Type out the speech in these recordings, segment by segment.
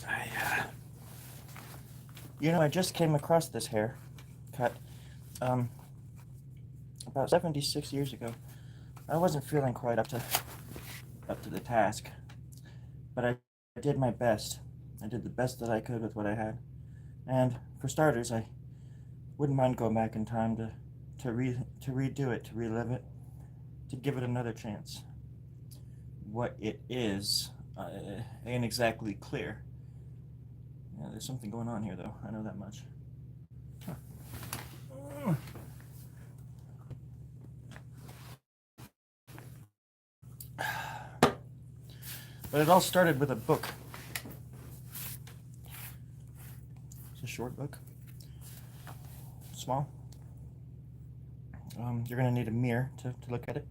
I just came across this haircut about 76 years ago. I wasn't feeling quite up to the task, but I did my best. I did the best that I could with what I had. And for starters, I wouldn't mind going back in time to redo it, to relive it, to give it another chance. What it is ain't exactly clear. Yeah, there's something going on here, though. I know that much. Huh. But it all started with a book. It's a short book. Small. You're going to need a mirror to look at it.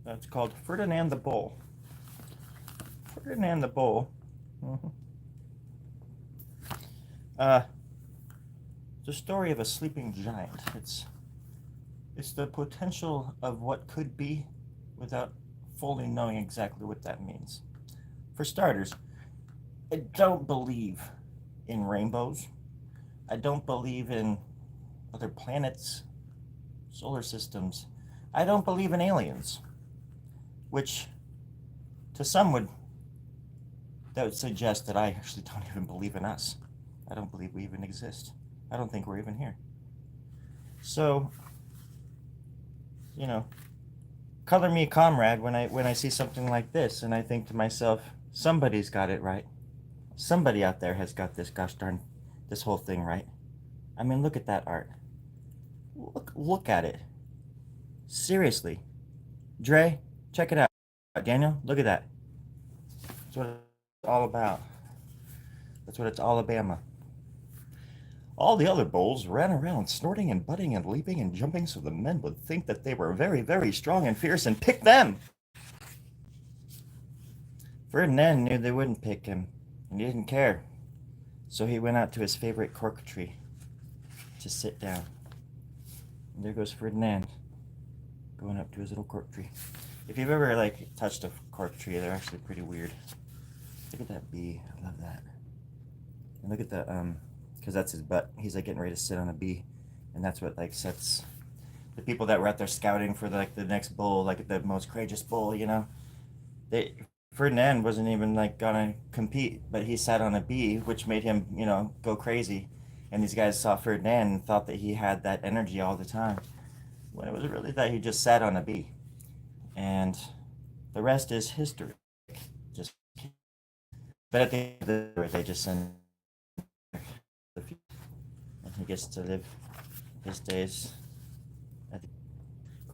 It's called Ferdinand the Bull. Ferdinand the Bull. Mm-hmm. It's a story of a sleeping giant. It's the potential of what could be without fully knowing exactly what that means. For starters, I don't believe in rainbows. I don't believe in other planets, solar systems. I don't believe in aliens, which to some would suggest that I actually don't even believe in us. I don't believe we even exist. I don't think we're even here. So, color me a comrade when I see something like this, and I think to myself, somebody's got it right. Somebody out there has got this this whole thing right. I mean, look at that art. Look at it. Seriously. Dre, check it out. Daniel, look at that. That's what it's all about. That's what it's all Alabama. All the other bulls ran around snorting and butting and leaping and jumping so the men would think that they were very, very strong and fierce and pick them. Ferdinand knew they wouldn't pick him, and he didn't care. So he went out to his favorite cork tree to sit down. And there goes Ferdinand, going up to his little cork tree. If you've ever touched a cork tree, they're actually pretty weird. Look at that bee. I love that. And look at the because that's his butt. He's getting ready to sit on a bee, and that's what sets the people that were out there scouting for the next bull, the most courageous bull. Ferdinand wasn't even gonna compete, but he sat on a bee, which made him go crazy. And these guys saw Ferdinand and thought that he had that energy all the time, when it was really that he just sat on a bee. And the rest is history. Just, but at the end of the day, they just send the future, and he gets to live his days.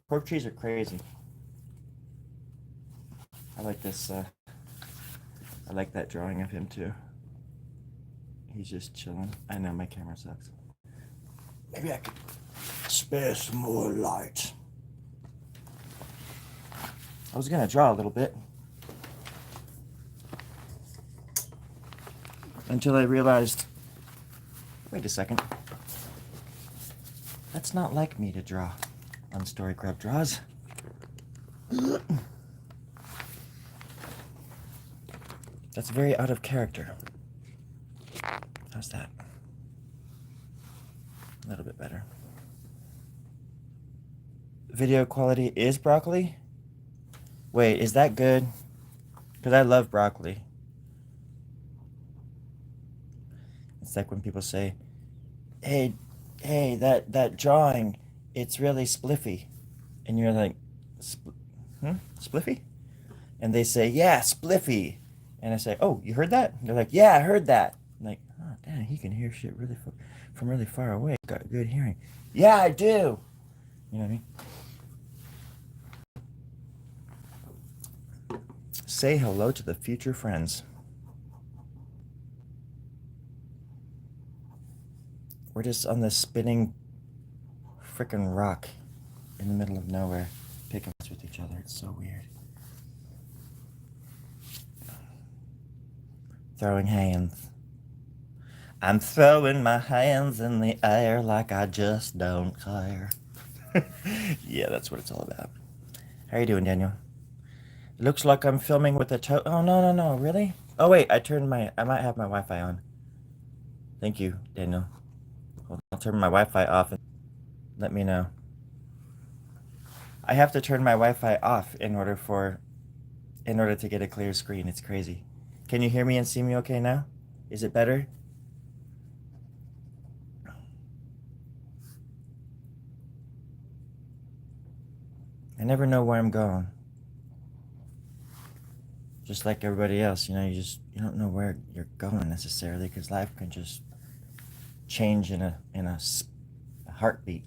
Cork trees are crazy. I like this. I like that drawing of him too. He's just chilling. I know my camera sucks. Maybe I could spare some more light. I was gonna draw a little bit until I realized, wait a second, that's not like me to draw on Storie Grubb Draws. That's very out of character. How's that? A little bit better. Video quality is broccoli? Wait, is that good? Because I love broccoli. It's like when people say, hey, that drawing, it's really spliffy. And you're like, spliffy? And they say, yeah, spliffy. And I say, oh, you heard that? And they're like, yeah, I heard that. I'm like, oh, damn, he can hear shit from really far away. Got good hearing. Yeah, I do. You know what I mean? Say hello to the future friends. We're just on this spinning frickin' rock in the middle of nowhere, picking with each other. It's so weird. Throwing hands. I'm throwing my hands in the air like I just don't care. Yeah, that's what it's all about. How you doing, Daniel? Looks like I'm filming with a oh, no, really? Oh wait, I might have my Wi-Fi on. Thank you, Daniel. I'll turn my Wi-Fi off and let me know. I have to turn my Wi-Fi off in order to get a clear screen. It's crazy. Can you hear me and see me okay now? Is it better? I never know where I'm going. Just like everybody else, you don't know where you're going necessarily, because life can just change in a heartbeat.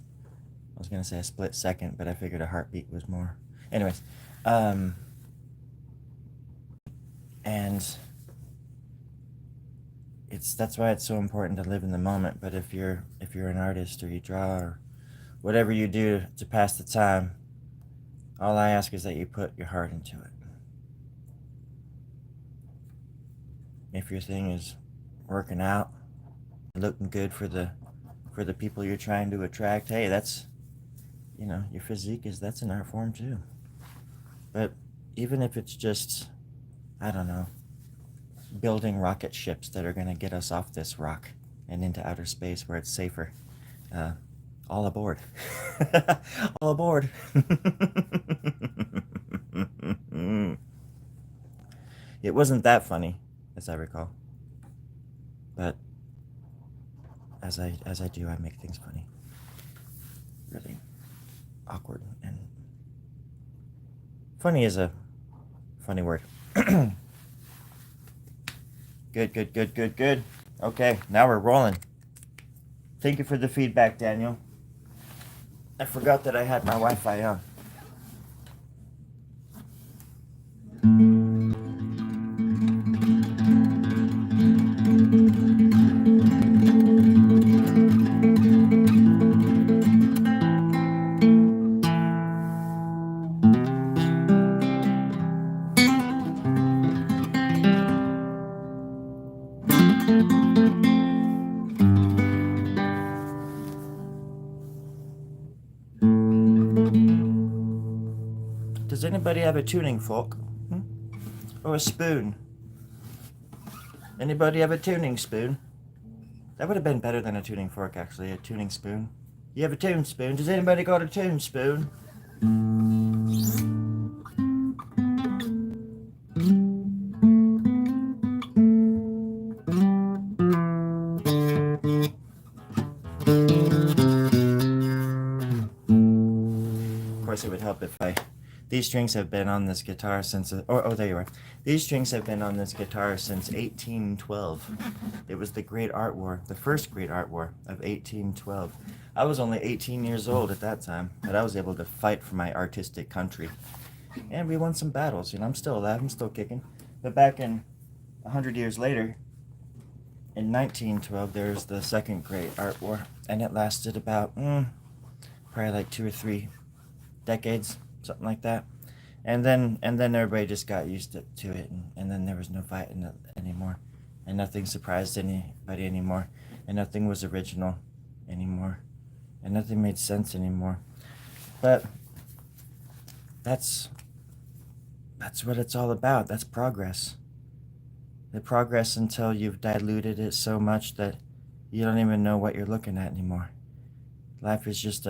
I was gonna say a split second, but I figured a heartbeat was more. Anyways, and that's why it's so important to live in the moment. But if you're an artist, or you draw, or whatever you do to pass the time, all I ask is that you put your heart into it. If your thing is working out, looking good for the people you're trying to attract, hey, that's, your physique that's an art form too. But even if it's just, I don't know, building rocket ships that are going to get us off this rock and into outer space where it's safer, all aboard. All aboard. It wasn't that funny, as I recall. But as I do, I make things funny. Really awkward, and funny is a funny word. Good. Okay, now we're rolling. Thank you for the feedback, Daniel. I forgot that I had my Wi-Fi on. Does anybody have a tuning fork? Or a spoon? Anybody have a tuning spoon? That would have been better than a tuning fork, actually. A tuning spoon. You have a tune spoon? Does anybody got a tune spoon? Of course, it would help if I... These strings have been on this guitar since... Oh, there you are. These strings have been on this guitar since 1812. It was the Great Art War, the first Great Art War of 1812. I was only 18 years old at that time, but I was able to fight for my artistic country. And we won some battles. I'm still alive. I'm still kicking. But back in 100 years later, in 1912, there was the Second Great Art War. And it lasted about, probably like 2 or 3 decades. Something like that, and then everybody just got used to it, and then there was no fighting anymore, and nothing surprised anybody anymore, and nothing was original anymore, and nothing made sense anymore. But that's what it's all about. That's progress. The progress until you've diluted it so much that you don't even know what you're looking at anymore. Life is just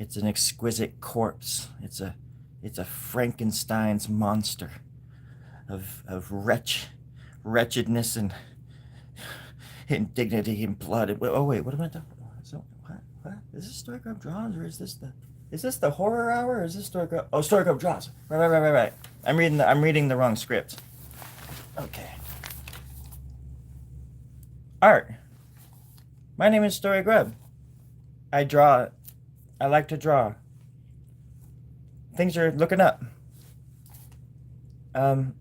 it's an exquisite corpse. It's a Frankenstein's monster of wretchedness and indignity and blood. Oh wait, what am I talking about? So what? Is this Storie Grubb Draws, or is this the horror hour, or is this Storie Grubb Draws? Right. I'm reading the wrong script. Okay. Art. My name is Storie Grubb. I draw. I like to draw. Things are looking up. I'm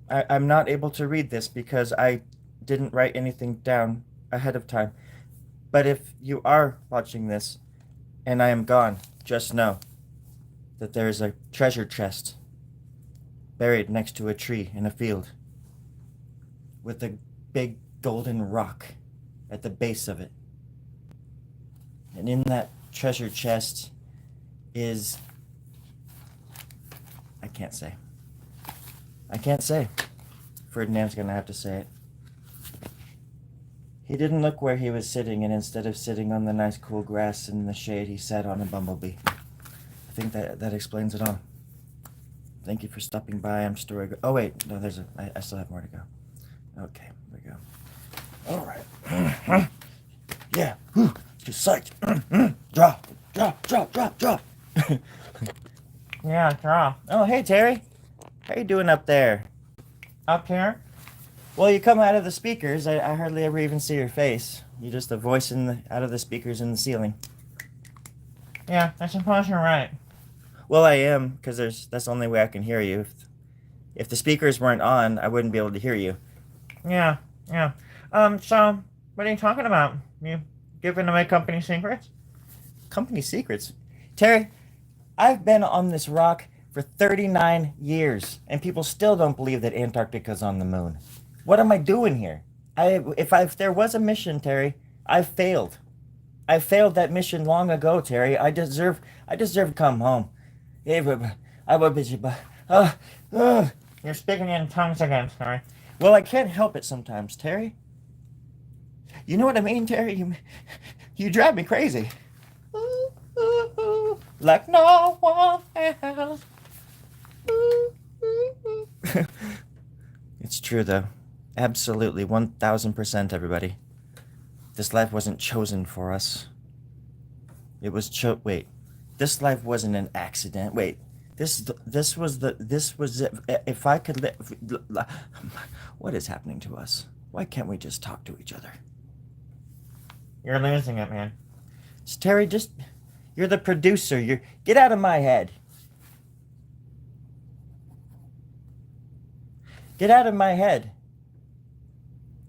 not able to read this because I didn't write anything down ahead of time. But if you are watching this and I am gone, just know that there is a treasure chest buried next to a tree in a field with a big golden rock at the base of it. And in that treasure chest is... I can't say. Ferdinand's gonna have to say it. He didn't look where he was sitting, and instead of sitting on the nice cool grass in the shade, he sat on a bumblebee. I think that explains it all. Thank you for stopping by. I'm Storie Grubb. Oh wait, no, I still have more to go. Okay, there we go. All right. Yeah. Just psyched. Drop. Yeah, draw. Oh, hey, Terry. How you doing up there? Up here? Well, you come out of the speakers. I hardly ever even see your face. You're just a voice out of the speakers in the ceiling. Yeah, I suppose you're right. Well, I am, because that's the only way I can hear you. If the speakers weren't on, I wouldn't be able to hear you. Yeah. So, what are you talking about? You giving away company secrets? Company secrets? Terry, I've been on this rock for 39 years, and people still don't believe that Antarctica's on the moon. What am I doing here? If there was a mission, Terry, I've failed. I failed that mission long ago, Terry. I deserve to come home. You're speaking in tongues again, Terry. Well, I can't help it sometimes, Terry. You know what I mean, Terry? You drive me crazy. Like no one else. It's true, though. Absolutely, 1000%, everybody. This life wasn't chosen for us. It was wait. This life wasn't an accident. Wait. This was it. If I could live. What is happening to us? Why can't we just talk to each other? You're losing it, man. Terry, you're the producer. Get out of my head. Get out of my head.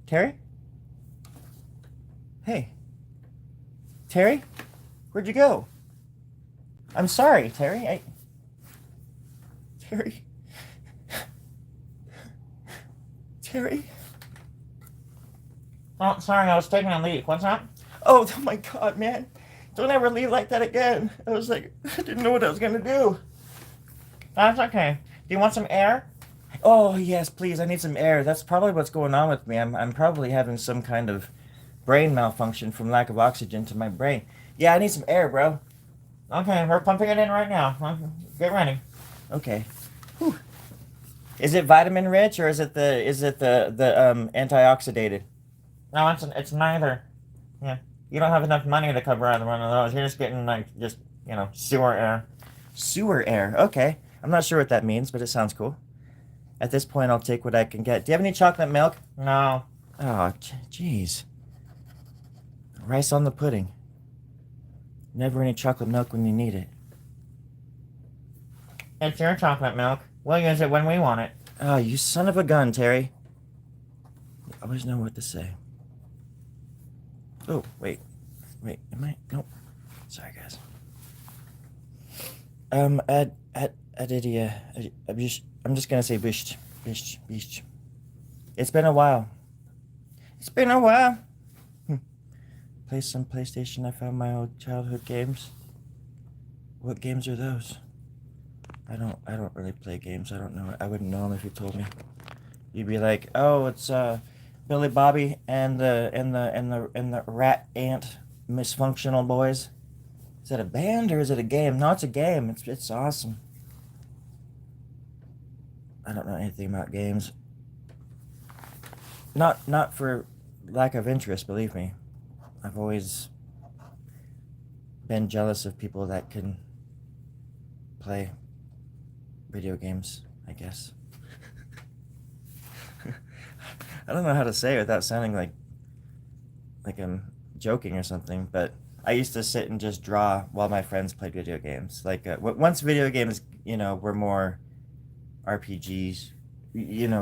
Terry? Hey. Terry? Where'd you go? I'm sorry, Terry. Terry? Terry? Oh, sorry, I was taking a leak. What's up? Oh my God, man. Don't ever leave like that again. I was like, I didn't know what I was gonna do. That's okay. Do you want some air? Oh, yes, please. I need some air. That's probably what's going on with me. I'm probably having some kind of brain malfunction from lack of oxygen to my brain. Yeah, I need some air, bro. Okay, we're pumping it in right now. Get ready. Okay. Whew. Is it vitamin rich or is it the antioxidated? No, it's neither. Yeah. You don't have enough money to cover either one of those. You're just getting sewer air. Sewer air. Okay. I'm not sure what that means, but it sounds cool. At this point, I'll take what I can get. Do you have any chocolate milk? No. Oh, jeez. Rice on the pudding. Never any chocolate milk when you need it. It's your chocolate milk. We'll use it when we want it. Oh, you son of a gun, Terry. You always know what to say. Oh, wait, am I? Nope. Sorry, guys. I'm just gonna say bish. It's been a while. Play some PlayStation. I found my old childhood games. What games are those? I don't really play games. I don't know. I wouldn't know them if you told me. You'd be like, oh, it's Billy Bobby and the Rat Ant Misfunctional Boys. Is that a band or is it a game? No, it's a game. It's awesome. I don't know anything about games. Not for lack of interest, believe me. I've always been jealous of people that can play video games, I guess. I don't know how to say it without sounding like I'm joking or something, but I used to sit and just draw while my friends played video games. Like, once video games, were more RPGs,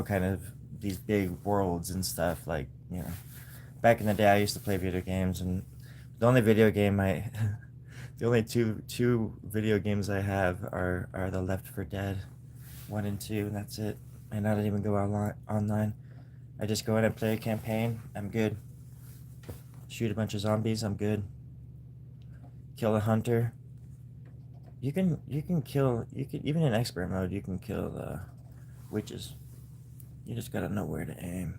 kind of these big worlds and stuff, like, back in the day I used to play video games, and the only video game the only two video games I have are the Left 4 Dead 1 and 2, and that's it. And I don't even go online. I just go in and play a campaign. I'm good. Shoot a bunch of zombies. I'm good. Kill a hunter. You can kill even in expert mode. You can kill witches. You just gotta know where to aim.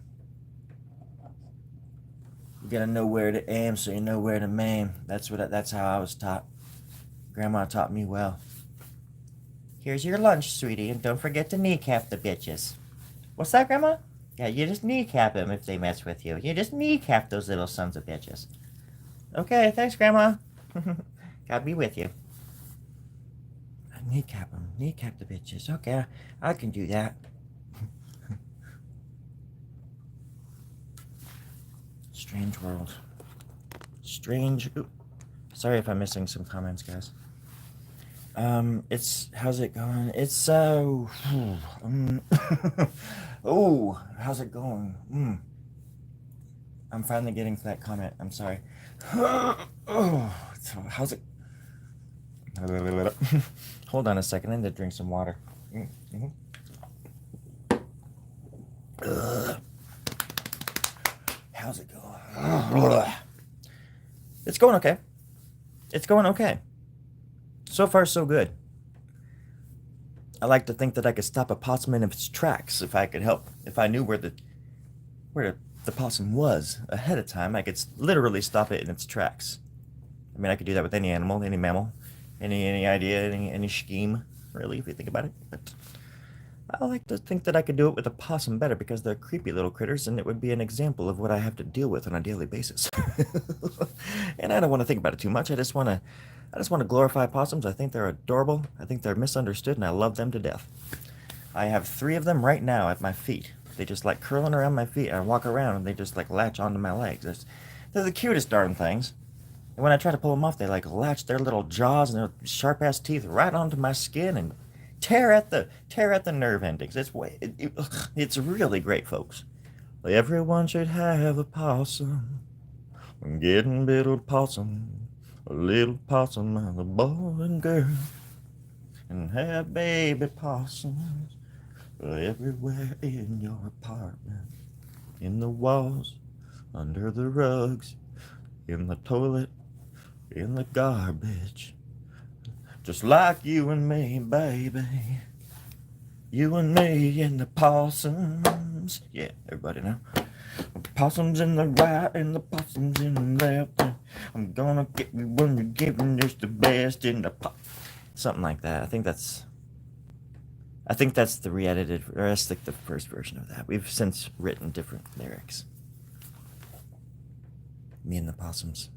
You gotta know where to aim so you know where to maim. That's how I was taught. Grandma taught me well. Here's your lunch, sweetie, and don't forget to kneecap the bitches. What's that, Grandma? Yeah, you just kneecap them if they mess with you. You just kneecap those little sons of bitches. Okay, thanks, Grandma. God be with you. Kneecap them. Kneecap the bitches. Okay, I can do that. Strange world. Strange. Ooh. Sorry if I'm missing some comments, guys. How's it going? It's so. Oh, how's it going? I'm finally getting to that comment. I'm sorry. Oh, how's it? Hold on a second. I need to drink some water. How's it going? It's going okay. It's going okay. So far, so good. I like to think that I could stop a possum in its tracks if I could help. If I knew where the possum was ahead of time, I could literally stop it in its tracks. I mean, I could do that with any animal, any mammal, any idea, any scheme, really, if you think about it. But I like to think that I could do it with a possum better because they're creepy little critters, and it would be an example of what I have to deal with on a daily basis. And I don't want to think about it too much. I just want to glorify possums. I think they're adorable. I think they're misunderstood, and I love them to death. I have 3 of them right now at my feet. They just like curling around my feet. I walk around, and they just like latch onto my legs. They're the cutest darn things. And when I try to pull them off, they like latch their little jaws and their sharp ass teeth right onto my skin and tear at the nerve endings. It's really great, folks. Everyone should have a possum. Getting little possum, a little possum and a boy and girl, and have baby possums everywhere in your apartment, in the walls, under the rugs, in the toilet, in the garbage. Just like you and me, baby. You and me and the possums. Yeah, everybody know. Possums in the right and the possums in the left. I'm gonna get me when you're giving us the best in the something like that. I think that's the re-edited, or that's like the first version of that. We've since written different lyrics. Me and the possums.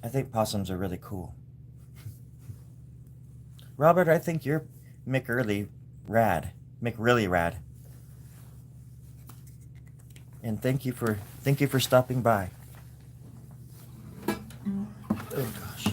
I think possums are really cool. Robert, I think you're McReally rad. And thank you for stopping by. Oh gosh.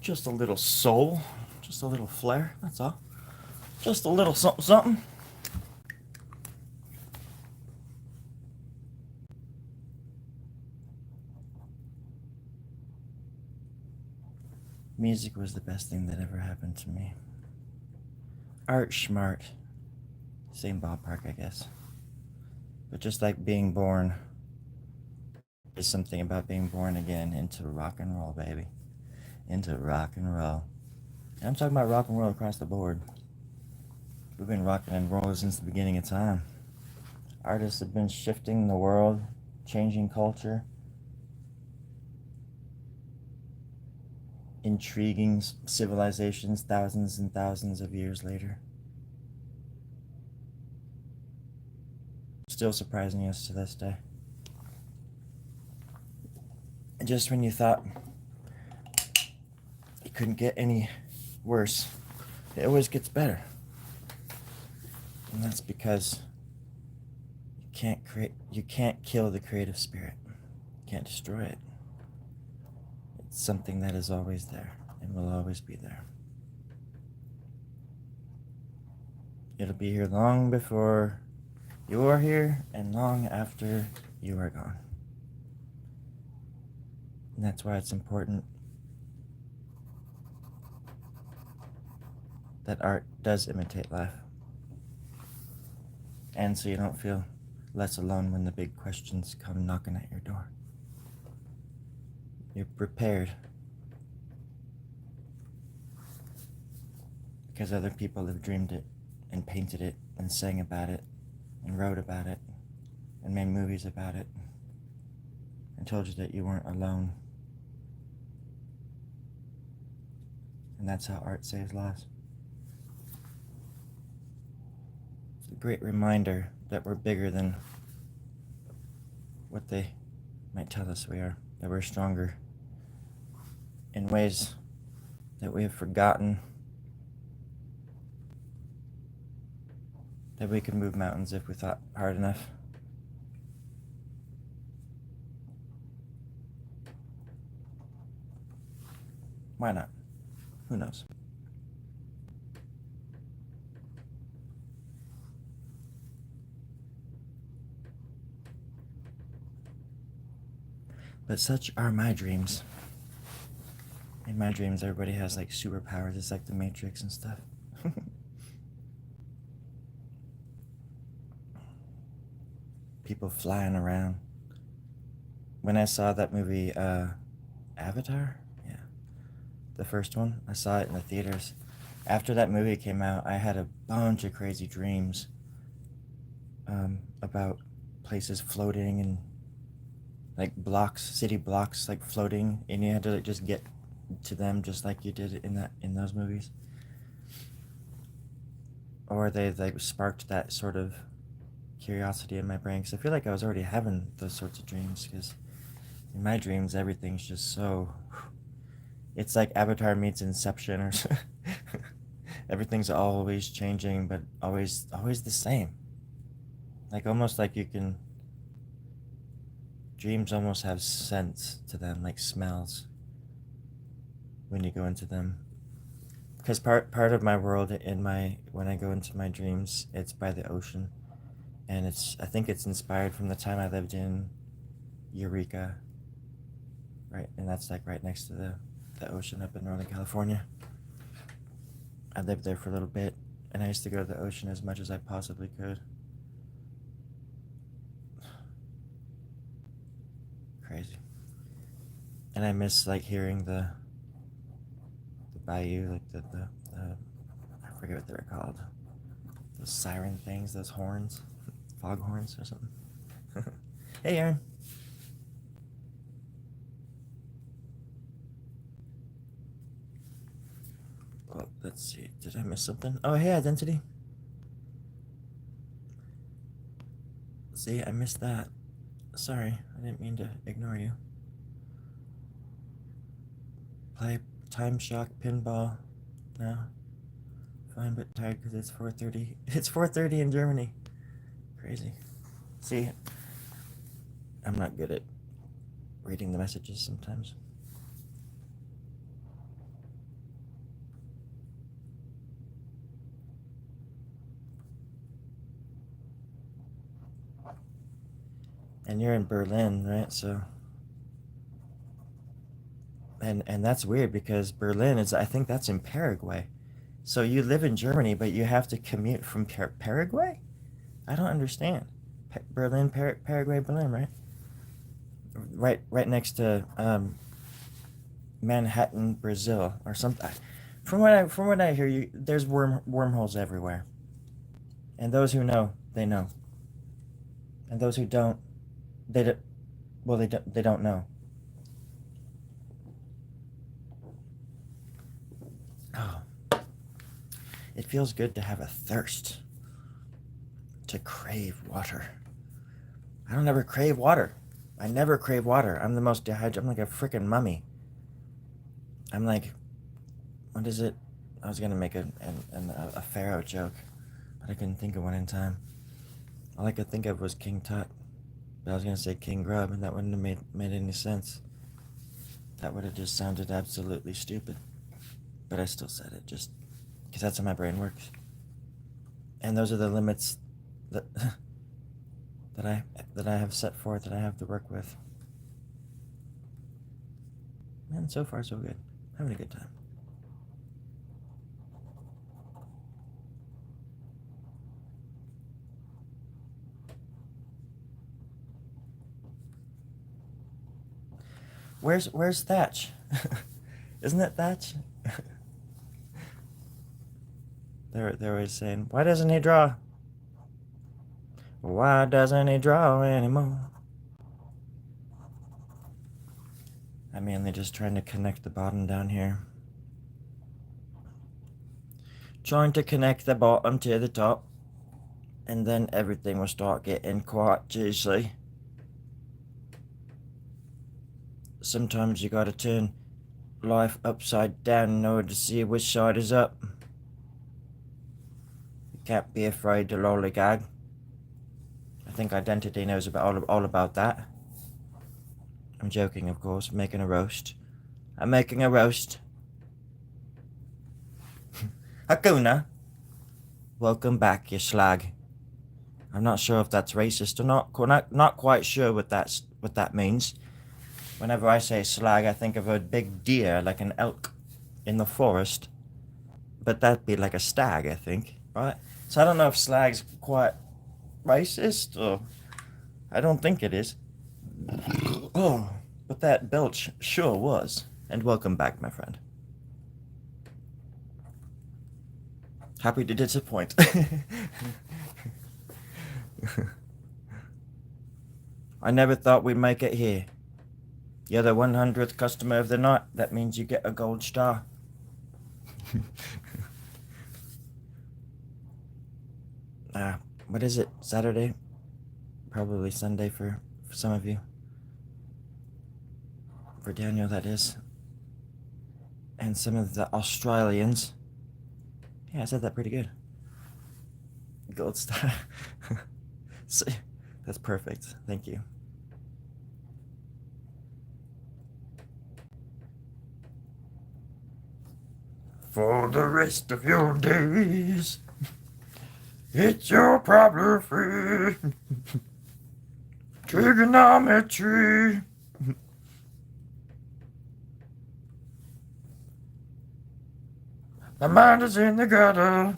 Just a little soul, just a little flair, that's all. Just a little something something. Music was the best thing that ever happened to me. Art, schmart, same ballpark, I guess. But just like being born, there's something about being born again into rock and roll, baby. Into rock and roll. And I'm talking about rock and roll across the board. We've been rocking and rolling since the beginning of time. Artists have been shifting the world, changing culture, intriguing civilizations thousands and thousands of years later. Still surprising us to this day. And just when you thought it couldn't get any worse, it always gets better. And that's because you can't kill the creative spirit. You can't destroy it. It's something that is always there and will always be there. It'll be here long before you are here and long after you are gone. And that's why it's important that art does imitate life. And so you don't feel less alone when the big questions come knocking at your door. You're prepared because other people have dreamed it and painted it and sang about it and wrote about it and made movies about it and told you that you weren't alone. And that's how art saves lives. It's a great reminder that we're bigger than what they might tell us we are, that we're stronger in ways that we have forgotten, that we could move mountains if we thought hard enough. Why not? Who knows? But such are my dreams. In my dreams, everybody has like superpowers. It's like the Matrix and stuff. People flying around. When I saw that movie, Avatar, yeah, the first one, I saw it in the theaters. After that movie came out, I had a bunch of crazy dreams about places floating and like blocks, city blocks, like floating, and you had to like just get to them just like you did in those movies. Or they like sparked that sort of curiosity in my brain, because I feel like I was already having those sorts of dreams, because in my dreams everything's just so, it's like Avatar meets Inception or everything's always changing but always the same, like almost like you can, dreams almost have scents to them, like smells when you go into them, because part of my world when I go into my dreams, it's by the ocean, and I think it's inspired from the time I lived in Eureka, right, and that's like right next to the ocean up in Northern California. I lived there for a little bit, and I used to go to the ocean as much as I possibly could. Crazy. And I miss like hearing the bayou, like the I forget what they were called. Those siren things, those horns, fog horns or something. Hey, Aaron. Well, let's see. Did I miss something? Oh, hey, identity. See, I missed that. Sorry, I didn't mean to ignore you. Play Time Shock Pinball now. Fine, but tired because it's 4:30. It's 4:30 in Germany. Crazy. See, I'm not good at reading the messages sometimes. And you're in Berlin, right? So, and that's weird because Berlin is, I think that's in Paraguay. So you live in Germany, but you have to commute from Paraguay? I don't understand. Berlin, Paraguay, Berlin, right? Right next to Manhattan, Brazil, or something. From what I hear, there's wormholes everywhere, and those who know, they know, and those who don't, they don't. Well, they don't know. Oh, it feels good to have a thirst, to crave water. I don't ever crave water. I never crave water. I'm the most dehydrated. I'm like a freaking mummy. I'm like, what is it? I was gonna make a pharaoh joke, but I couldn't think of one in time. All I could think of was King Tut, but I was gonna say King Grub, and that wouldn't have made any sense. That would have just sounded absolutely stupid. But I still said it just because that's how my brain works. And those are the limits that that I that I have set forth, that I have to work with. And so far so good. Having a good time. Where's Thatch? Isn't it Thatch? They're always saying, why doesn't he draw? Why doesn't he draw anymore? I'm mainly just trying to connect the bottom down here. Trying to connect the bottom to the top. And then everything will start getting quite juicy. Sometimes you gotta turn life upside down in order to see which side is up. You can't be afraid to lollygag. I think Identity knows all about that. I'm joking, of course. I'm making a roast. I'm making a roast. Hakuna, welcome back, you slag. I'm not sure if that's racist or not. Not quite sure what that means. Whenever I say slag, I think of a big deer, like an elk, in the forest. But that'd be like a stag, I think, right? So I don't know if slag's quite racist, or I don't think it is. Oh, but that belch sure was. And welcome back, my friend. Happy to disappoint. I never thought we'd make it here. You're the 100th customer of the night. That means you get a gold star. What is it? Saturday? Probably Sunday for some of you. For Daniel, that is. And some of the Australians. Yeah, I said that pretty good. Gold star. See, that's perfect. Thank you. For the rest of your days, it's your problem free. Trigonometry. My mind is in the gutter.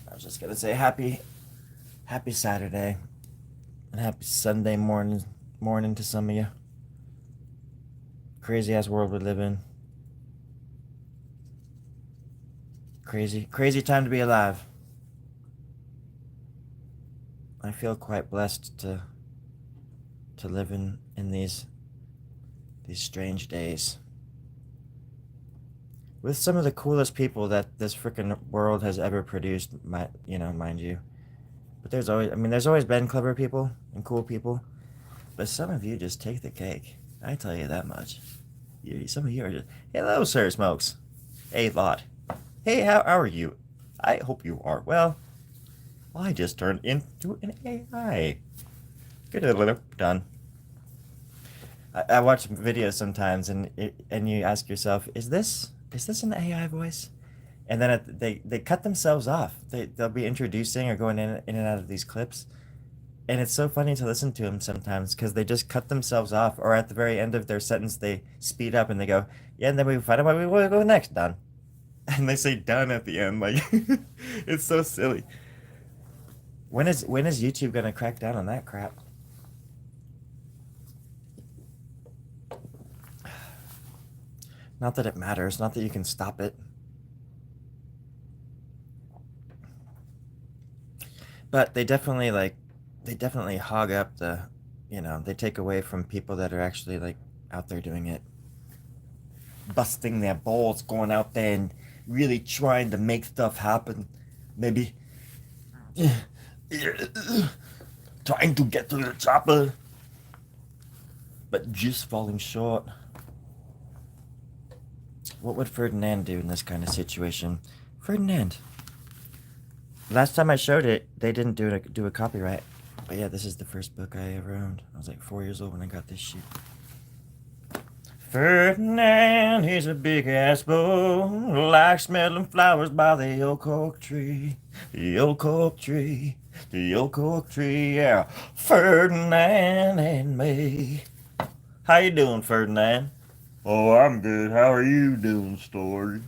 I was just gonna say happy Saturday and happy Sunday morning to some of you. Crazy ass world we live in. Crazy time to be alive. I feel quite blessed to live in these strange days with some of the coolest people that this freaking world has ever produced, mind you. But there's always been clever people and cool people, but some of you just take the cake. I tell you that much. Some of you are just, hello, Sir Smokes. A lot. Hey, how are you? I hope you are well. I just turned into an AI. Done. I watch videos sometimes, and you ask yourself, is this an AI voice? And then they cut themselves off. They'll be introducing or going in and out of these clips, and it's so funny to listen to them sometimes because they just cut themselves off, or at the very end of their sentence they speed up and they go, yeah, and then we find out where we want to go next, done. And they say done at the end, like it's so silly. When is YouTube gonna crack down on that crap? Not that it matters, not that you can stop it. But they definitely hog up they take away from people that are actually like out there doing it, busting their balls, going out there and really trying to make stuff happen. Maybe trying to get to the chopper, but just falling short. What would Ferdinand do in this kind of situation? Ferdinand. Last time I showed it, they didn't do a copyright. But yeah, this is the first book I ever owned. I was like 4 years old when I got this shit. Ferdinand, he's a big ass bull, like smelling flowers by the oak oak tree. The oak oak tree, the oak oak tree, yeah. Ferdinand and me. How you doing, Ferdinand? Oh, I'm good. How are you doing, Storie?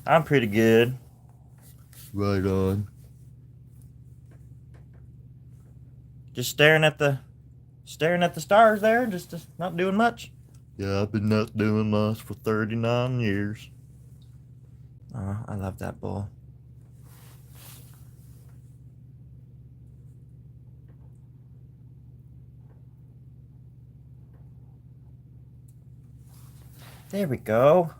I'm pretty good. Right on. Just staring at the stars there, just not doing much. Yeah, I've been not doing much for 39 years. Oh, I love that bull. There we go.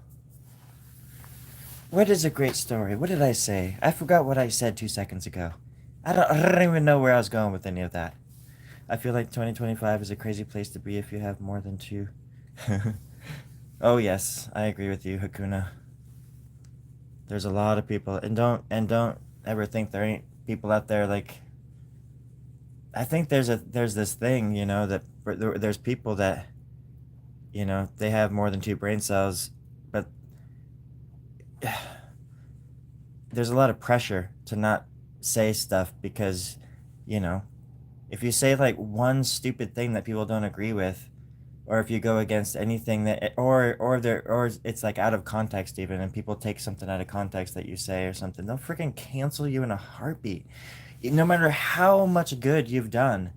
What is a great story? What did I say? I forgot what I said 2 seconds ago. I don't even know where I was going with any of that. I feel like 2025 is a crazy place to be if you have more than two. Oh yes, I agree with you, Hakuna. There's a lot of people, and don't ever think there ain't people out there like. I think there's this thing, that there's people that, they have more than two brain cells, but there's a lot of pressure to not say stuff because, if you say like one stupid thing that people don't agree with, or if you go against anything that, or it's like out of context even, and people take something out of context that you say or something, they'll freaking cancel you in a heartbeat. No matter how much good you've done,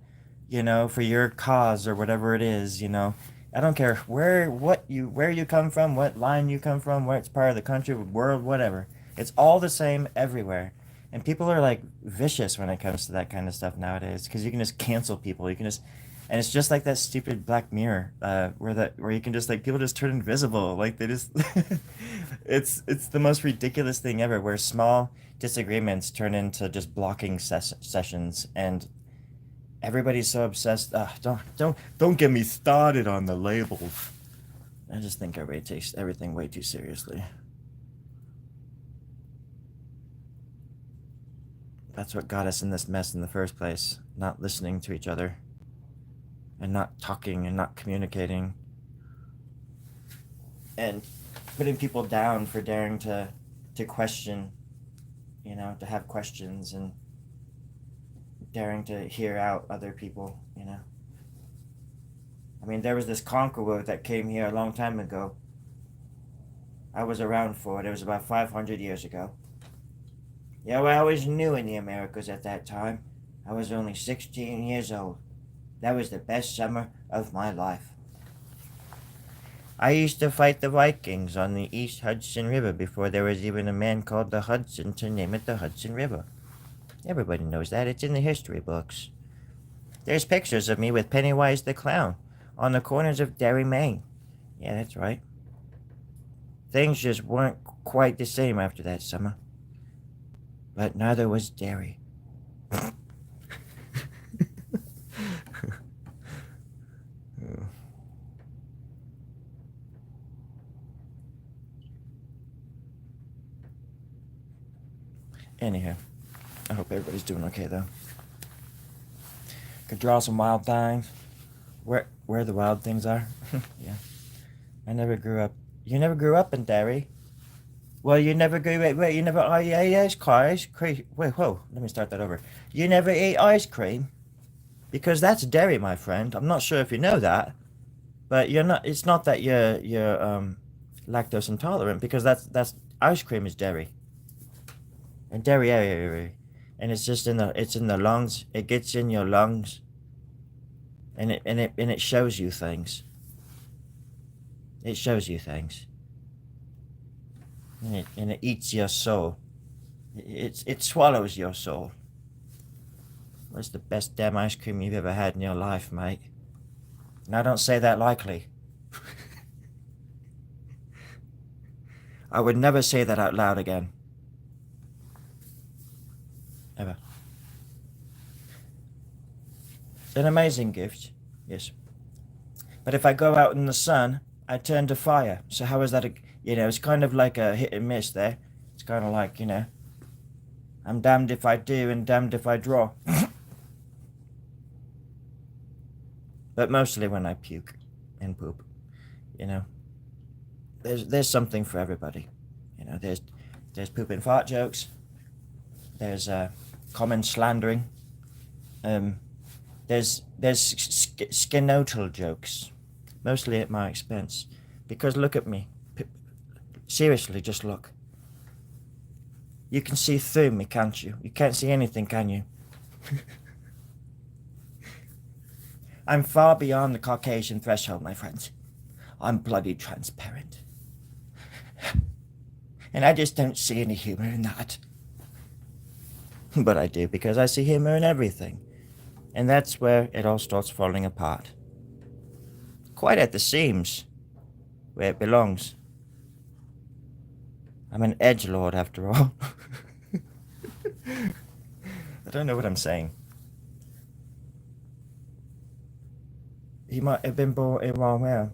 for your cause or whatever it is, I don't care where you come from, what line you come from, what part of the country, world, whatever. It's all the same everywhere. And people are like vicious when it comes to that kind of stuff nowadays because you can just cancel people. You can just, and it's just like that stupid Black Mirror, where you can just like people just turn invisible. Like they just, it's the most ridiculous thing ever. Where small disagreements turn into just blocking sessions, and everybody's so obsessed. Don't get me started on the labels. I just think everybody takes everything way too seriously. That's what got us in this mess in the first place. Not listening to each other. And not talking and not communicating. And putting people down for daring to question, to have questions and daring to hear out other people, I mean, there was this conqueror that came here a long time ago. I was around for it. It was about 500 years ago. Yeah, well, I was new in the Americas at that time. I was only 16 years old. That was the best summer of my life. I used to fight the Vikings on the East Hudson River before there was even a man called the Hudson to name it the Hudson River. Everybody knows that. It's in the history books. There's pictures of me with Pennywise the Clown on the corners of Derry, Maine. Yeah, that's right. Things just weren't quite the same after that summer. But neither was Derry. Anyhow, I hope everybody's doing okay though. Could draw some wild things. Where the wild things are? Yeah. I never grew up. You never grew up in Derry? Well, you never go. Wait. You never ate ice cream. Wait, whoa. Let me start that over. You never ate ice cream because that's dairy, my friend. I'm not sure if you know that, but you're not. It's not that you're lactose intolerant because that's ice cream is dairy and dairy, and it's in the lungs. It gets in your lungs, and it shows you things. It shows you things, and it eats your soul. It swallows your soul. What's the best damn ice cream you've ever had in your life, mate? And I don't say that lightly. I would never say that out loud again. Ever. It's an amazing gift, yes. But if I go out in the sun, I turn to fire. So how is that it's kind of like a hit and miss there. It's kind of like, I'm damned if I do and damned if I draw. But mostly when I puke and poop, you know. There's something for everybody. There's poop and fart jokes. There's common slandering. There's skenotal jokes, mostly at my expense. Because look at me. Seriously, just look. You can see through me, can't you? You can't see anything, can you? I'm far beyond the Caucasian threshold, my friends. I'm bloody transparent. And I just don't see any humor in that. But I do, because I see humor in everything. And that's where it all starts falling apart. Quite at the seams, where it belongs. I'm an edgelord, after all. I don't know what I'm saying. He might have been born in wrong way.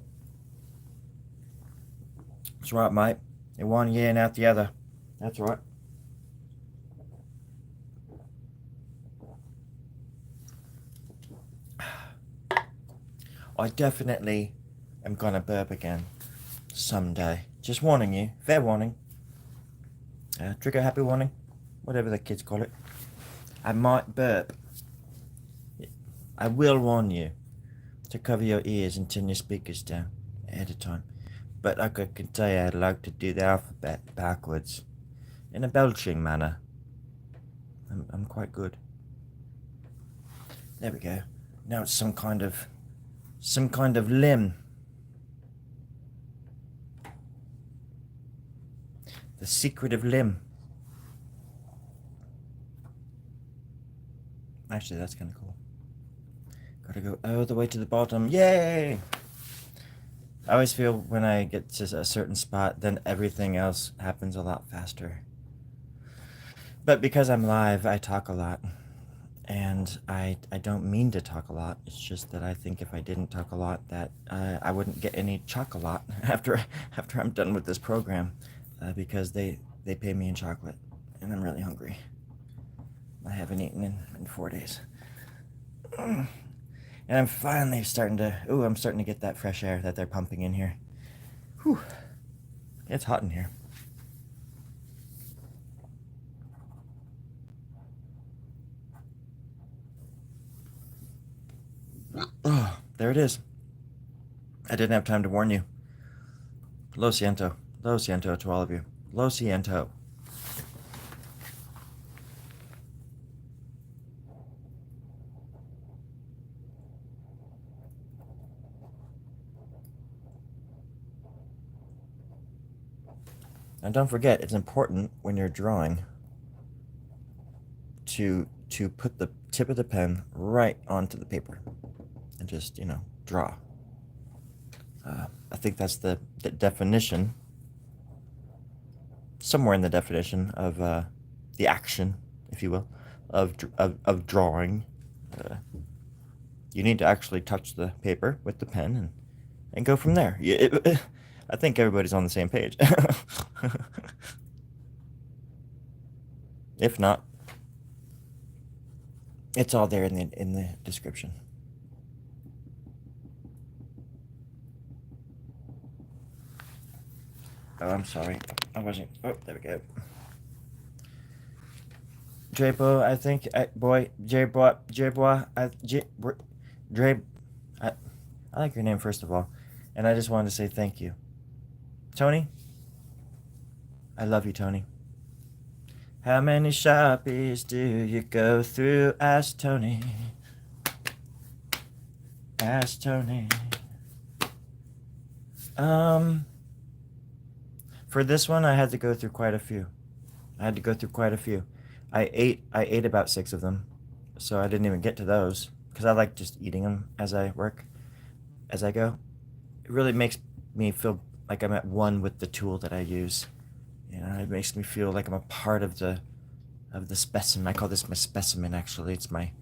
That's right, mate. In one year and out the other. That's right. I definitely am gonna burp again someday. Just warning you. Fair warning. Trigger happy warning. Whatever the kids call it. I might burp. I will warn you to cover your ears and turn your speakers down ahead of time. But like I can tell you, I'd like to do the alphabet backwards in a belching manner. I'm quite good. There we go. Now it's some kind of limb. The secretive limb. Actually, that's kind of cool. Gotta go all the way to the bottom. Yay! I always feel when I get to a certain spot, then everything else happens a lot faster. But because I'm live, I talk a lot. And I don't mean to talk a lot. It's just that I think if I didn't talk a lot, that I wouldn't get any chocolate after I'm done with this program, because they pay me in chocolate, and I'm really hungry. I haven't eaten in 4 days. And I'm finally starting to get that fresh air that they're pumping in here. Whew. It's hot in here. Oh, there it is. I didn't have time to warn you. Lo siento. Lo siento to all of you. Lo siento. And don't forget, it's important when you're drawing to put the tip of the pen right onto the paper and just, draw. I think that's the definition, somewhere in the definition of the action, if you will, of drawing. You need to actually touch the paper with the pen and go from there. I think everybody's on the same page. If not, it's all there in the description. Oh, I'm sorry. I wasn't. Oh, there we go. Drapo, I think, Dre, I, I like your name first of all, and I just wanted to say thank you, Tony. I love you, Tony. How many Sharpies do you go through? Ask Tony. Ask Tony. Um, for this one, I had to go through quite a few. I had to go through quite a few. I ate about six of them, so I didn't even get to those because I like just eating them as I work, as I go. It really makes me feel like I'm at one with the tool that I use. You know, it makes me feel like I'm a part of the specimen. I call this my specimen. Actually, it's my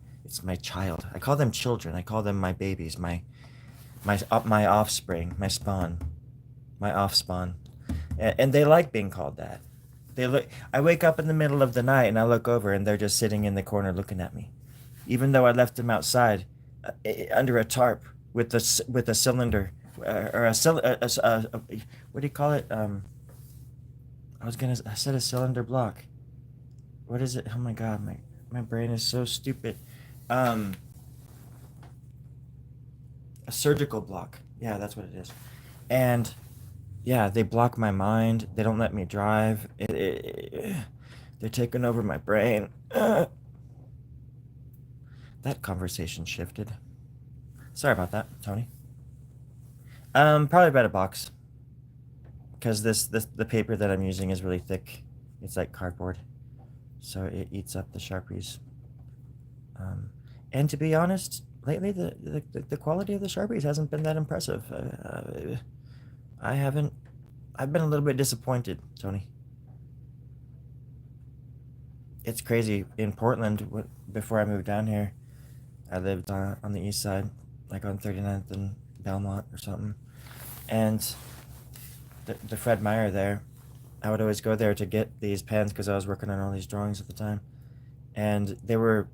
child. I call them children. I call them my babies, my offspring, my spawn, my offspawn, and they like being called that. They look. I wake up in the middle of the night and I look over and they're just sitting in the corner looking at me, even though I left them outside, under a tarp with a cylinder, or what do you call it? I said a cylinder block. What is it? Oh my god, my brain is so stupid. Um, a surgical block. Yeah, that's what it is. And yeah, they block my mind. They don't let me drive. They're taking over my brain. That conversation shifted. Sorry about that, Tony. Probably about a box, because this the paper that I'm using is really thick. It's like cardboard, so it eats up the Sharpies. Um, and to be honest, lately the quality of the Sharpies hasn't been that impressive. I haven't. I've been a little bit disappointed, Tony. It's crazy. In Portland, before I moved down here, I lived on the east side, like on 39th and Belmont or something. And the Fred Meyer there, I would always go there to get these pens because I was working on all these drawings at the time. And they were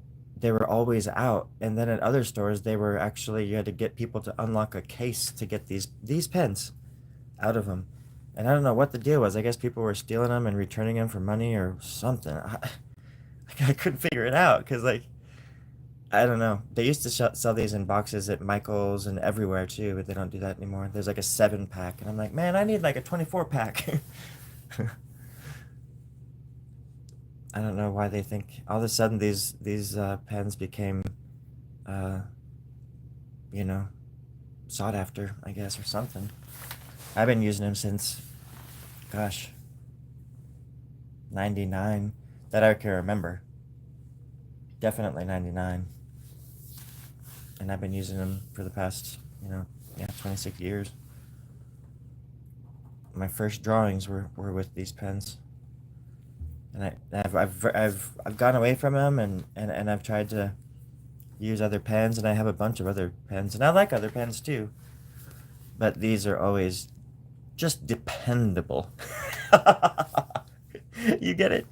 always out. And then at other stores, they were actually, you had to get people to unlock a case to get these pens out of them. And I don't know what the deal was. I guess people were stealing them and returning them for money or something. I couldn't figure it out because, like, I don't know. They used to sell these in boxes at Michael's and everywhere too, but they don't do that anymore. There's like a 7 pack, and I'm like, man, I need like a 24 pack. I don't know why they think all of a sudden these pens became, uh, you know, sought after, I guess, or something. I've been using them since, gosh, '99 that I can remember. Definitely '99, and I've been using them for the past, yeah, 26 years. My first drawings were with these pens, and I've gone away from them, and I've tried to use other pens, and I have a bunch of other pens, and I like other pens too, but these are always just dependable. You get it?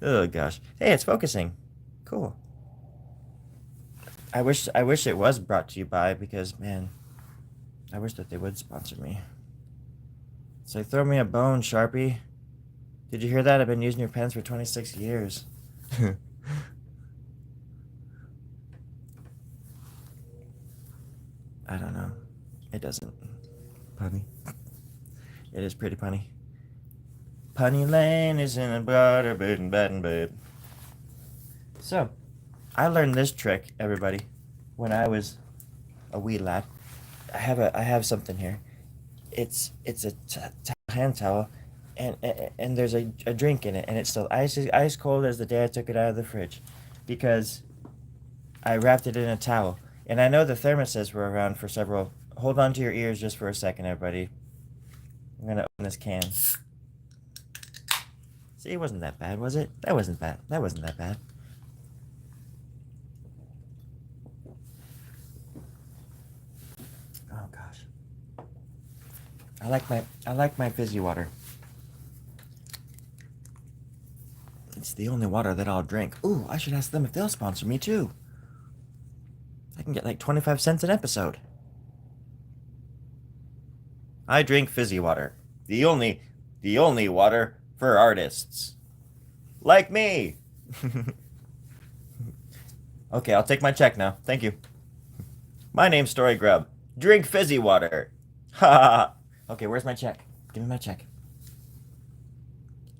Oh gosh. Hey, it's focusing. Cool. I wish it was brought to you by, because man, I wish that they would sponsor me. It's like, throw me a bone, Sharpie. Did you hear that? I've been using your pens for 26 years. I don't know. It doesn't. Punny. It is pretty punny. Punny Lane is in a butter bed and bed and bed. So, I learned this trick, everybody, when I was a wee lad. I have something here. It's a hand towel, and there's a drink in it, and it's still ice cold as the day I took it out of the fridge, because I wrapped it in a towel. And I know the thermoses were around for several. Hold on to your ears just for a second, everybody. I'm gonna open this can. See, it wasn't that bad, was it? That wasn't bad. That wasn't that bad. Oh gosh. I like my fizzy water. It's the only water that I'll drink. Ooh, I should ask them if they'll sponsor me too. I can get like 25 cents an episode. I drink fizzy water. The only water for artists like me. Okay, I'll take my check now. Thank you. My name's Storie Grubb. Drink fizzy water. Ha ha ha. Okay, where's my check? Give me my check.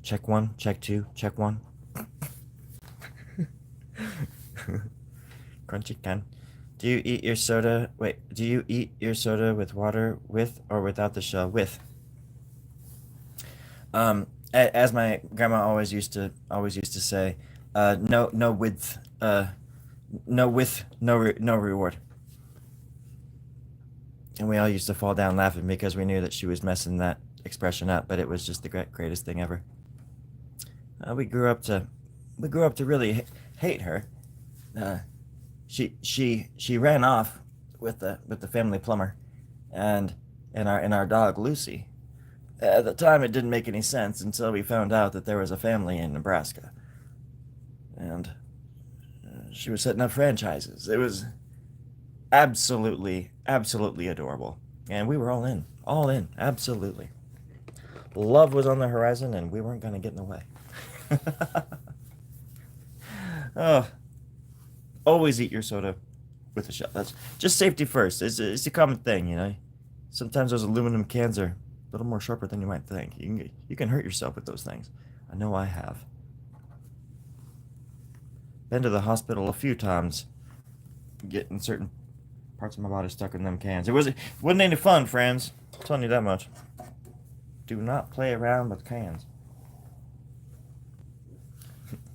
Check one, check two, check one. Crunchy can. Do you eat your soda? Wait, do you eat your soda with water, with or without the shell? With. As my grandma always used to say, no with, no with, no reward. And we all used to fall down laughing because we knew that she was messing that expression up, but it was just the greatest thing ever. We grew up to really hate her. She ran off with the family plumber, and our dog Lucy. At the time, it didn't make any sense until we found out that there was a family in Nebraska, and she was setting up franchises. It was absolutely adorable, and we were all in, absolutely. Love was on the horizon, and we weren't going to get in the way. Oh, always eat your soda with a shell. That's just safety first. It's a common thing, you know. Sometimes those aluminum cans are a little more sharper than you might think. You can hurt yourself with those things. I know I have. Been to the hospital a few times, getting certain parts of my body stuck in them cans. It wasn't any fun, friends. I'm telling you that much. Do not play around with cans.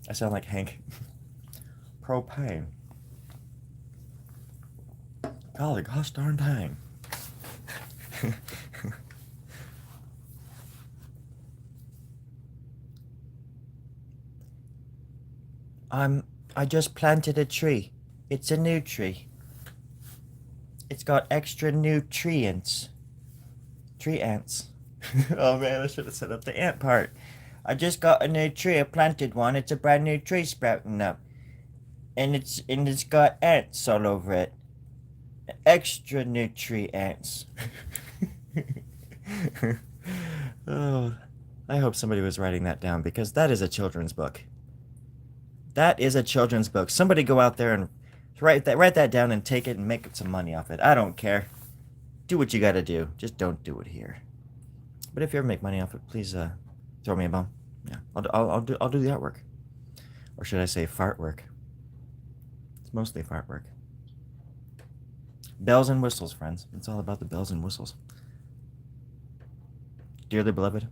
I sound like Hank. Propane. Golly gosh darn dang. I just planted a tree. It's a new tree. It's got extra nutrients. Tree ants. Oh man, I should have set up the ant part. I just got a new tree. I planted one. It's a brand new tree sprouting up. And it's got ants all over it. Extra nutrients. Oh, I hope somebody was writing that down because that is a children's book. That is a children's book. Somebody go out there and write that down and take it and make some money off it. I don't care. Do what you gotta do. Just don't do it here. But if you ever make money off it, please throw me a bone. Yeah, I'll do the artwork, or should I say fart work? It's mostly fart work. Bells and whistles, friends. It's all about the bells and whistles. Dearly beloved,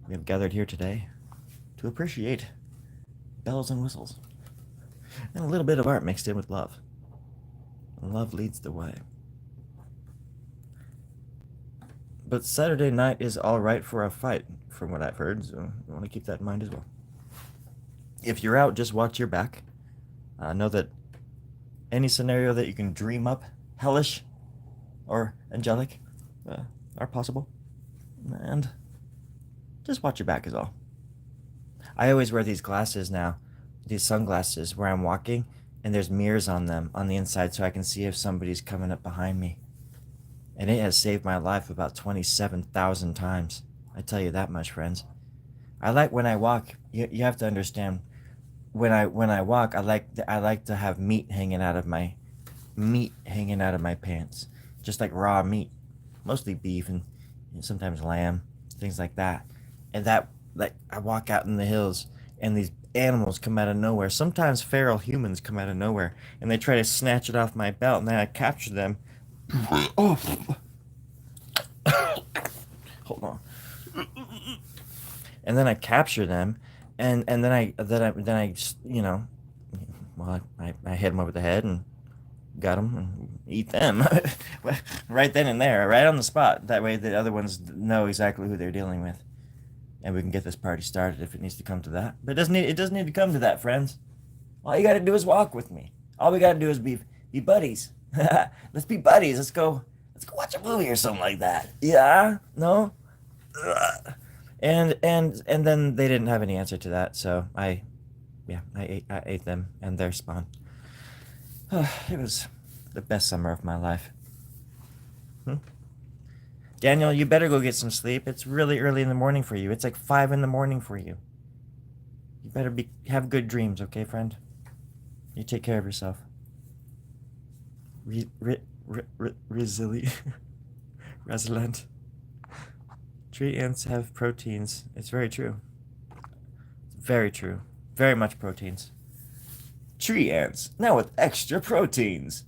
we have gathered here today to appreciate bells and whistles, and a little bit of art mixed in with love. And love leads the way. But Saturday night is all right for a fight, from what I've heard, so you want to keep that in mind as well. If you're out, just watch your back. Know that any scenario that you can dream up, hellish or angelic, are possible. And just watch your back is all. I always wear these glasses now, these sunglasses, where I'm walking, and there's mirrors on them on the inside so I can see if somebody's coming up behind me. And it has saved my life about 27,000 times. I tell you that much, friends. I like when I walk. You have to understand. When I walk, I like to have meat hanging out of my pants, just like raw meat, mostly beef and sometimes lamb, things like that. And that, like, I walk out in the hills, and these animals come out of nowhere. Sometimes feral humans come out of nowhere, and they try to snatch it off my belt, and then I capture them. Oh, hold on. And then I capture them, and then I you know, well, I hit them over the head and got them and eat them right then and there, right on the spot. That way the other ones know exactly who they're dealing with, and we can get this party started if it needs to come to that. But it doesn't need to come to that, friends. All you got to do is walk with me. All we got to do is be buddies. Let's be buddies. Let's go watch a movie or something like that. Yeah? No? And then they didn't have any answer to that, so I ate them and their spawn. It was the best summer of my life. Daniel, you better go get some sleep. It's really early in the morning for you. It's like 5 in the morning for you. You better have good dreams, okay, friend? You take care of yourself. Resilient. Resilient. Tree ants have proteins. It's very true. It's very true. Very much proteins. Tree ants, now with extra proteins.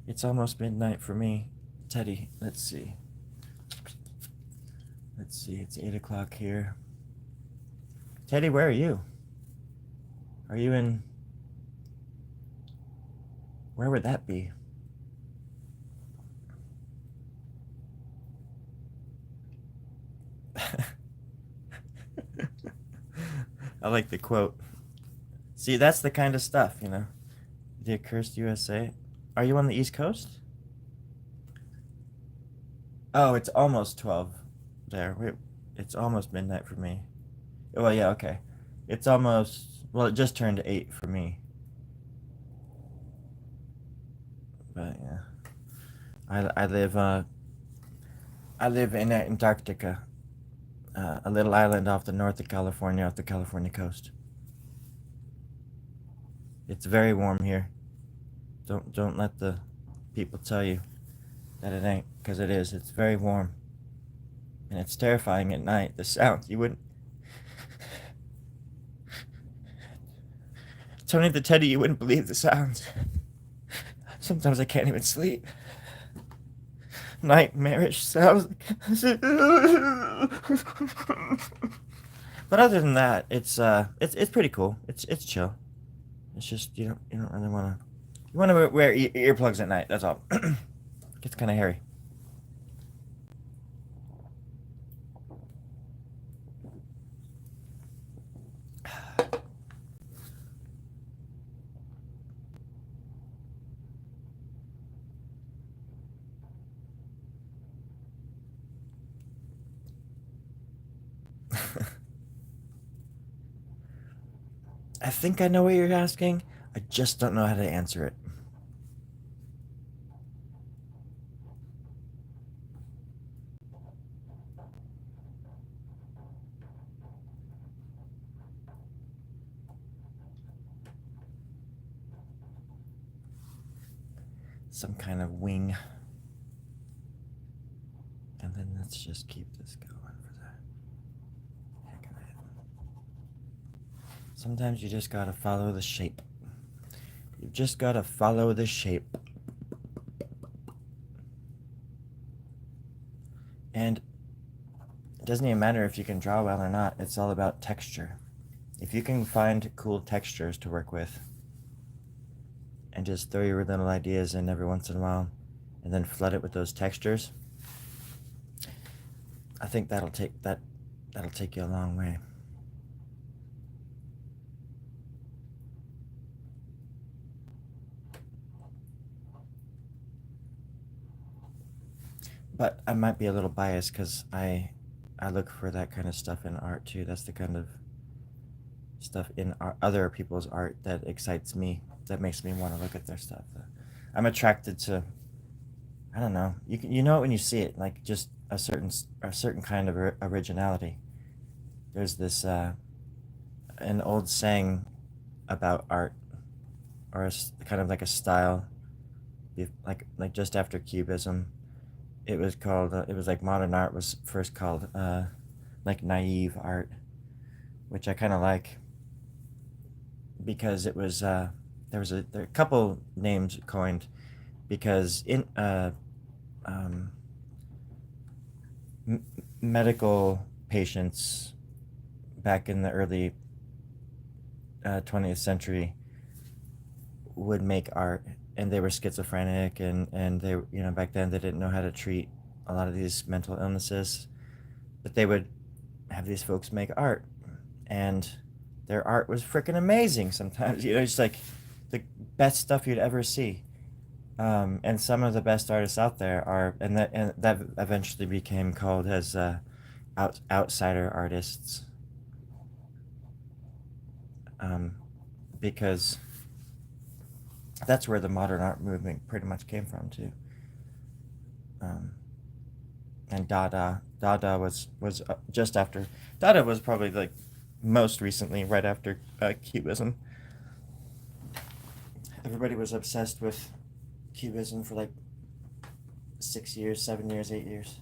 It's almost midnight for me. Teddy, let's see. Let's see, it's 8 o'clock here. Teddy, where are you? Are you in... Where would that be? I like the quote. See, that's the kind of stuff, you know. The accursed USA. Are you on the East Coast? Oh, it's almost 12 there. Wait, it's almost midnight for me. Well, yeah, okay. It's almost... Well, it just turned 8 for me. But, yeah. I live in Antarctica. A little island off the north of California, off the California coast. It's very warm here. Don't let the people tell you that it ain't, because it is. It's very warm. And it's terrifying at night. The sound, you wouldn't... Tony the Teddy, you wouldn't believe the sounds. Sometimes I can't even sleep. Nightmarish sounds. But other than that, it's pretty cool. It's chill. It's just you don't really want to. You want to wear earplugs at night. That's all. Gets kind of hairy. I think I know what you're asking. I just don't know how to answer it. Some kind of wing. And then let's just keep this going for the heck of it. Sometimes you just gotta follow the shape. You just gotta follow the shape. And it doesn't even matter if you can draw well or not. It's all about texture. If you can find cool textures to work with and just throw your little ideas in every once in a while and then flood it with those textures, I think that'll take you a long way. But I might be a little biased because I look for that kind of stuff in art too. That's the kind of stuff in other people's art that excites me, that makes me want to look at their stuff. I'm attracted to, I don't know, you know it when you see it, like just a certain kind of originality. There's this an old saying about art, or kind of like a style, like just after Cubism. It was called. It was like modern art was first called like naive art, which I kind of like because it was there are a couple names coined because in um, medical patients back in the early 20th century would make art, and they were schizophrenic, and they, back then they didn't know how to treat a lot of these mental illnesses, but they would have these folks make art, and their art was freaking amazing sometimes. Just like the best stuff you'd ever see. And some of the best artists out there are, and that eventually became called as outsider artists, because that's where the modern art movement pretty much came from too. And Dada was just after. Dada was probably like most recently, right after Cubism. Everybody was obsessed with Cubism for like 6 years, 7 years, 8 years,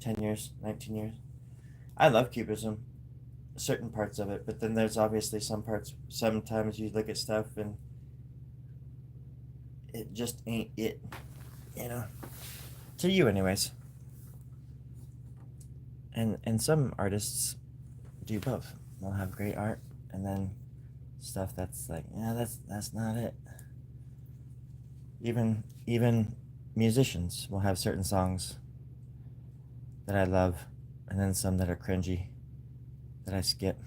10 years, 19 years. I love Cubism, certain parts of it, but then there's obviously some parts. Sometimes you look at stuff and it just ain't it, you know. To you, anyways. And some artists do both. They'll have great art and then stuff that's like, yeah, that's not it. Even musicians will have certain songs that I love, and then some that are cringy that I skip.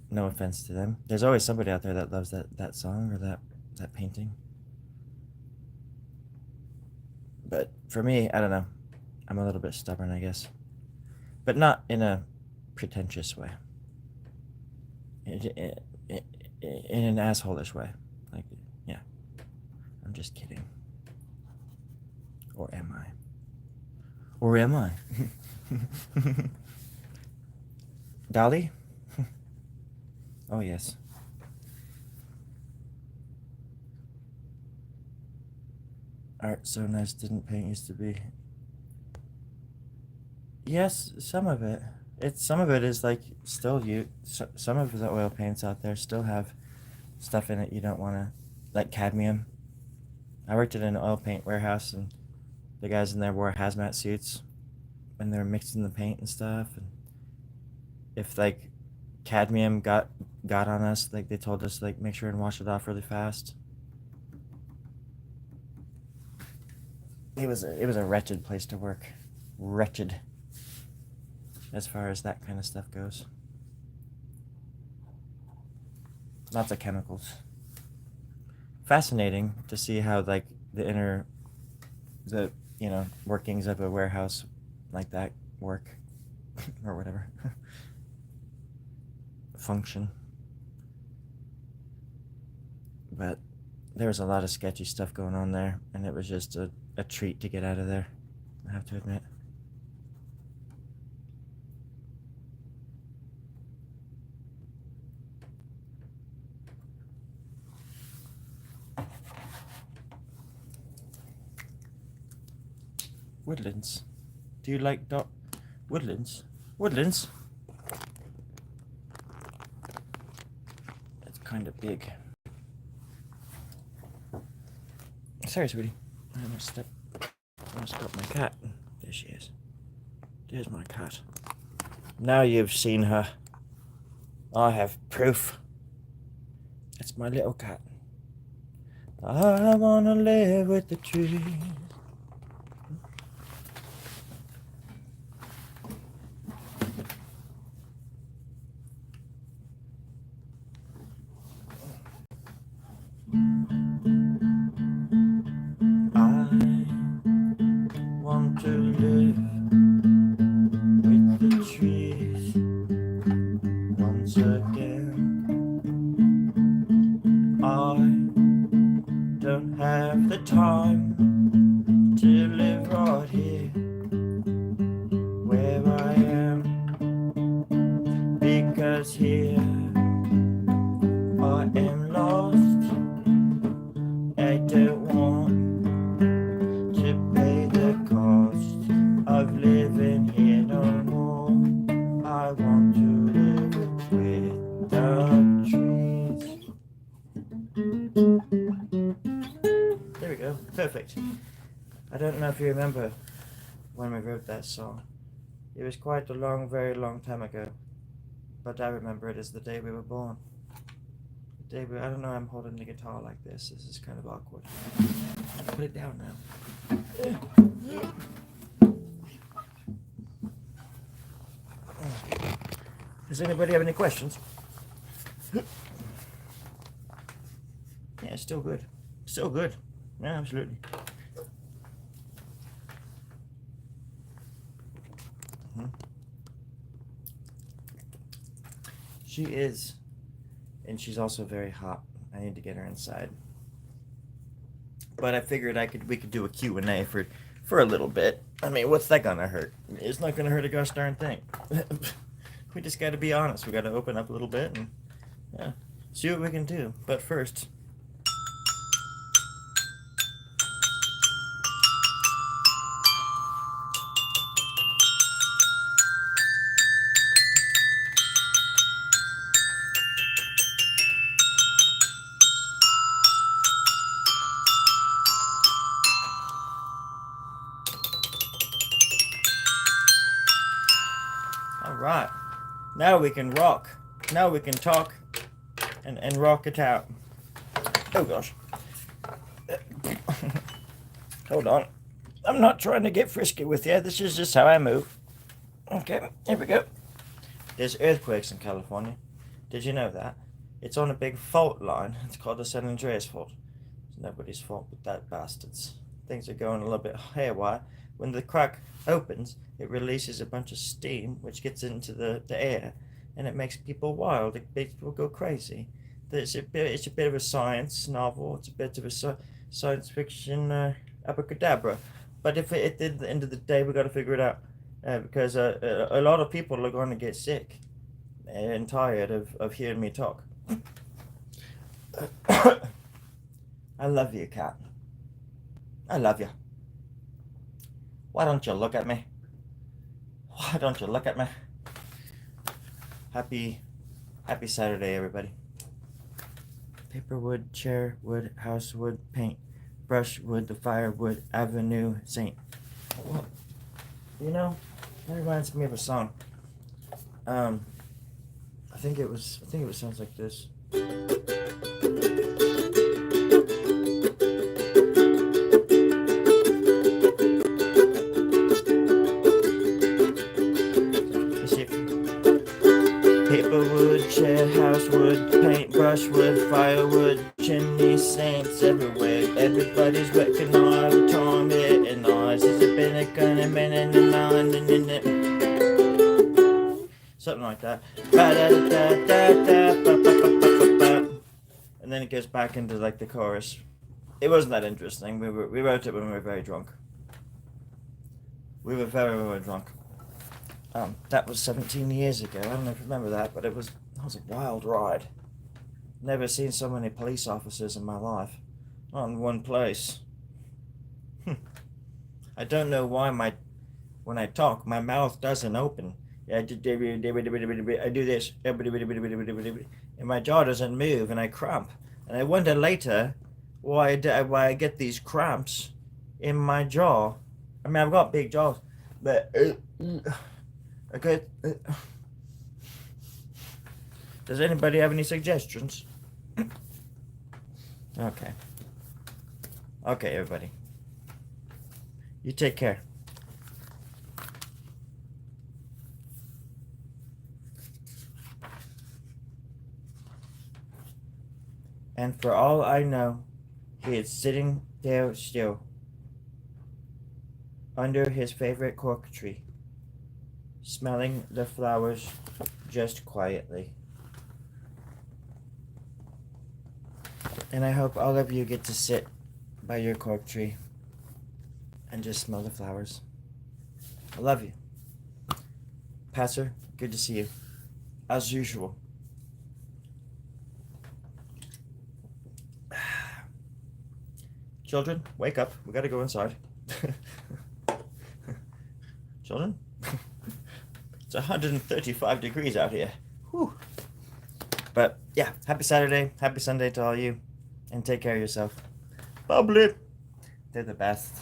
No offense to them. There's always somebody out there that loves that song or that painting. But for me, I don't know. I'm a little bit stubborn, I guess. But not in a pretentious way. In an asshole-ish way. Like, yeah. I'm just kidding. Or am I? Or am I? Dolly? Oh, yes. Art so nice didn't paint used to be. Yes, some of it. Some of it is like still some of the oil paints out there still have stuff in it you don't want to, like cadmium. I worked at an oil paint warehouse and the guys in there wore hazmat suits when they were mixing the paint and stuff, and if like cadmium got on us, like they told us like make sure and wash it off really fast. It was a wretched place to work. Wretched. As far as that kind of stuff goes. Lots of chemicals. Fascinating to see how like the workings of a warehouse like that work or whatever. Function. But there was a lot of sketchy stuff going on there, and it was just a treat to get out of there, I have to admit. Woodlands. Do you like woodlands? Woodlands? It's kind of big. Sorry, sweetie. I almost stepped my cat. There she is. There's my cat. Now you've seen her. I have proof. It's my little cat. I wanna live with the trees. There we go. Perfect. I don't know if you remember when we wrote that song. It was quite a very long time ago. But I remember it as the day we were born. I don't know, I'm holding the guitar like this. This is kind of awkward. Put it down now. Does anybody have any questions? Yeah, still good. Still good. Yeah, absolutely. She is. And she's also very hot. I need to get her inside. but I figured we could do a Q&A for a little bit. I mean, what's that gonna hurt? It's not gonna hurt a gosh darn thing. We just gotta be honest. We gotta open up a little bit and yeah, see what we can do. But first, all right. Now we can rock. Now we can talk and rock it out. Oh gosh. Hold on. I'm not trying to get frisky with you. This is just how I move. Okay, here we go. There's earthquakes in California. Did you know that? It's on a big fault line. It's called the San Andreas Fault. It's nobody's fault but that bastards. Things are going a little bit haywire. When the crack opens, it releases a bunch of steam, which gets into the air, and it makes people wild. It makes people go crazy. It's a bit of a science novel. It's a bit of a science fiction abracadabra. But if at the end of the day, we got to figure it out because a lot of people are going to get sick and tired of hearing me talk. I love you, cat. I love you. Why don't you look at me? Why don't you look at me? Happy Saturday, everybody. Paper wood, chair wood, house wood, paint, brush wood, the firewood, avenue, saint. Well, you know, that reminds me of a song. I think it sounds like this. Paperwood, chair, house wood, paint, brush wood, firewood, chimney, saints everywhere. Everybody's working on the time it and ours. It's been a kind of minute and something like that. And then it goes back into like the chorus. It wasn't that interesting. We wrote it when we were very drunk. We were very drunk. That was 17 years ago. I don't know if you remember that, but that was a wild ride. Never seen so many police officers in my life. Not in one place. I don't know why when I talk, my mouth doesn't open. I do this, and my jaw doesn't move, and I cramp. And I wonder later why I get these cramps in my jaw. I mean, I've got big jaws, but okay. Does anybody have any suggestions? Okay. Okay, everybody. You take care. And for all I know, he is sitting there still, under his favorite cork tree, smelling the flowers just quietly. And I hope all of you get to sit by your cork tree and just smell the flowers. I love you. Pastor, good to see you. As usual. Children, wake up. We gotta go inside. Children? It's 135 degrees out here. Whew. But yeah, happy Saturday, happy Sunday to all you, and take care of yourself. Bubbly. They're the best.